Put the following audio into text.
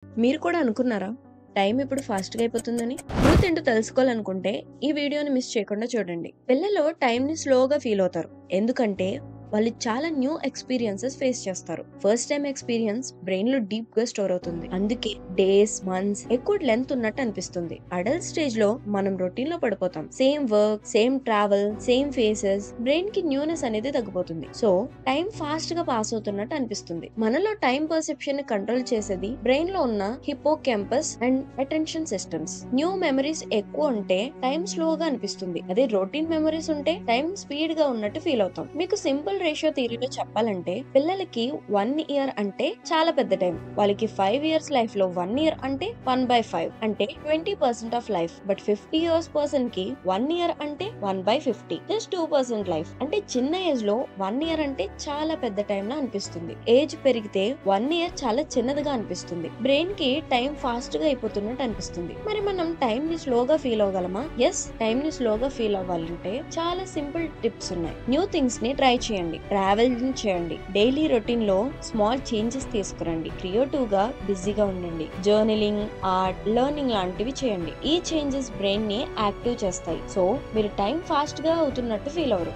మీరు కూడా అనుకున్నారా? టైం ఇప్పుడు ఫాస్ట్‌గా అయిపోతుందని? ట్రూత్ ఏంటో తెలుసుకోవాలనుకుంటే ఈ వీడియోని మిస్ చేయకుండా చూడండి. పిల్లలు టైంని స్లోగా ఫీల్ అవుతారు. ఎందుకంటే వాళ్ళు చాలా న్యూ ఎక్స్‌పీరియన్సెస్ ఫేస్ చేస్తారు. ఫస్ట్ టైమ్ ఎక్స్‌పీరియన్స్ బ్రెయిన్‌లో డీప్‌గా స్టోర్ అవుతుంది. అందుకే డేస్, మంత్స్ ఎక్కువ లెంత్ ఉన్నట్టు అనిపిస్తుంది. అడల్ట్ స్టేజ్‌లో మనం రొటీన్‌లో పడిపోతాం. Same work, same travel, same faces బ్రెయిన్‌కి న్యూనెస్ అనేది తగ్గిపోతుంది. సో టైం ఫాస్ట్‌గా పాస్ అవుతున్నట్టు అనిపిస్తుంది. మనలో టైం పర్సెప్షన్ ని కంట్రోల్ చేసేది బ్రెయిన్‌లో ఉన్న hippocampus and attention systems. New memories ఎక్కువ ఉంటే టైం స్లోగా అనిపిస్తుంది. అదే రొటీన్ మెమరీస్ ఉంటే టైం స్పీడ్ గా ఉన్నట్టు ఫీల్ అవుతాం. మీకు సింపుల్ రేషియో థియరీలో చెప్పాలంటే పిల్లలకి 1 ఇయర్ అంటే చాలా పెద్ద టైం. వాళ్ళకి 5 ఇయర్స్ లైఫ్ లో 1 ఇయర్ అంటే 1/5 అంటే 20% of life. But 50 years person కి 1 ఇయర్ అంటే 1/50 జస్ట్ 2% లైఫ్. అంటే చిన్న ఏజ్ లో 1 ఇయర్ అంటే చాలా పెద్ద టైం లా అనిపిస్తుంది. ఏజ్ పెరిగితే 1 ఇయర్ చాలా చిన్నదిగా అనిపిస్తుంది. బ్రెయిన్ కి టైం ఫాస్ట్ గా అయిపోతున్నట్టు అనిపిస్తుంది. మరి మనం టైం ని స్లోగా ఫీల్ అవ్వగలమా? ఎస్, టైం ని స్లోగా ఫీల్ అవ్వాలంటే చాలా సింపుల్ టిప్స్ ఉన్నాయి. న్యూ థింగ్స్ ని ట్రై చేయండి, ట్రావెల్ చేయండి, డైలీ రొటీన్ లో స్మాల్ చేంజెస్ తీసుకురండి, క్రియేటివ్ గా బిజీగా ఉండండి, జర్నలింగ్, ఆర్ట్, లెర్నింగ్ లాంటివి చేయండి. ఈ చేంజెస్ బ్రెయిన్ ని యాక్టివ్ చేస్తాయి. సో మీరు టైం ఫాస్ట్ గా అవుతున్నట్టు ఫీల్ అవరు.